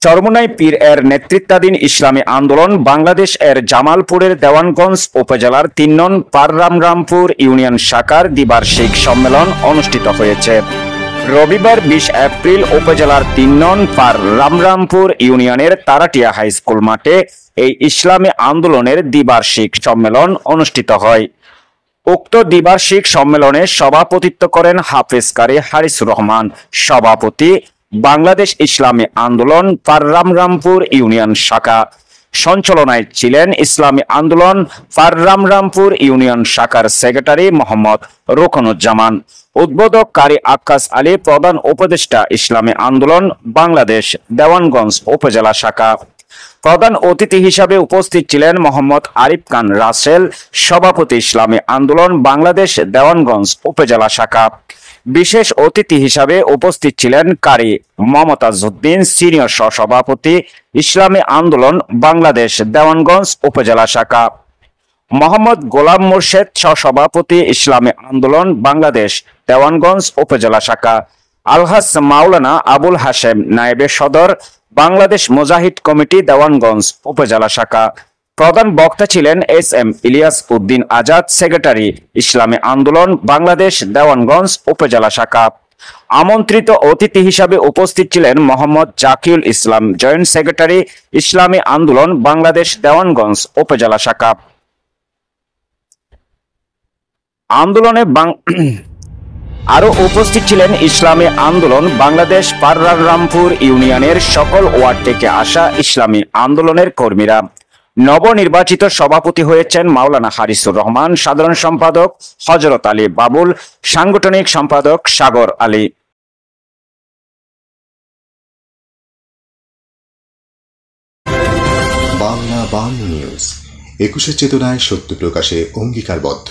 চরমোনাই পীর এর নেতৃত্বাধীন ইসলামী আন্দোলন বাংলাদেশ এর জামালপুরের দেওয়ানগঞ্জ উপজেলার ৩ নং পাররামরামপুর ইউনিয়ন শাখার দ্বিবার্ষিক সম্মেলন অনুষ্ঠিত হয়েছে। রবিবার ২০ এপ্রিল উপজেলার ৩ নং পাররামরামপুর ইউনিয়নের তারাটিয়া হাই স্কুল মাঠে এই ইসলামী আন্দোলনের দ্বিবার্ষিক সম্মেলন অনুষ্ঠিত হয়। উক্ত দ্বিবার্ষিক সম্মেলনে সভাপতিত্ব করেন হাফেজ কারি হারিসুর রহমান, সভাপতি বাংলাদেশ ইসলামী আন্দোলন পাররামরামপুর ইউনিয়ন শাখা। সঞ্চালনায় ছিলেন ইসলামী আন্দোলন পাররামরামপুর ইউনিয়ন শাখার সেক্রেটারি মোহাম্মদ রোকনুজ্জামান, উদ্বোধক কারি আক্কাস আলী, প্রধান উপদেষ্টা ইসলামী আন্দোলন বাংলাদেশ দেওয়ানগঞ্জ উপজেলা শাখা। প্রধান অতিথি হিসাবে উপস্থিত ছিলেন মোহাম্মদ আরিফ খান রাসেল, সভাপতি ইসলামী আন্দোলন বাংলাদেশ দেওয়ানগঞ্জ উপজেলা শাখা। বিশেষ অতিথি হিসাবে উপস্থিত ছিলেন কারি মমতাজ উদ্দিন, সিনিয়র সহসভাপতি ইসলামী আন্দোলন বাংলাদেশ দেওয়ানগঞ্জ উপজেলা শাখা। মোহাম্মদ গোলাম মোর্শেদ, সহসভাপতি ইসলামী আন্দোলন বাংলাদেশ দেওয়ানগঞ্জ উপজেলা শাখা। আলহাজ মাওলানা আবুল হাশেম, নায়েবে সদর বাংলাদেশ মুজাহিদ কমিটি দেওয়ানগঞ্জ উপজেলা শাখা। প্রধান বক্তা ছিলেন এস.এম. ইলিয়াস উদ্দিন আজাদ, সেক্রেটারি ইসলামী আন্দোলন বাংলাদেশ দেওয়ানগঞ্জ উপজেলা শাখা। আমন্ত্রিত অতিথি হিসাবে উপস্থিত ছিলেন মোহাম্মদ জাকিউল ইসলাম, জয়েন্ট সেক্রেটারি ইসলামী আন্দোলন বাংলাদেশ দেওয়ানগঞ্জ উপজেলা শাখা। আন্দোলনে আরো উপস্থিত ছিলেন ইসলামী আন্দোলন বাংলাদেশ পাররামরামপুর ইউনিয়নের সকল ওয়ার্ড থেকে আসা ইসলামী আন্দোলনের কর্মীরা। নবনির্বাচিত সভাপতি হয়েছেন মাওলানা হারিসুর রহমান, সাধারণ সম্পাদক হযরত আলী বাবুল, সাংগঠনিক সম্পাদক সাগর আলী। বাংলা নিউজ ২১ চেতনায় সত্য প্রকাশে অঙ্গীকারবদ্ধ।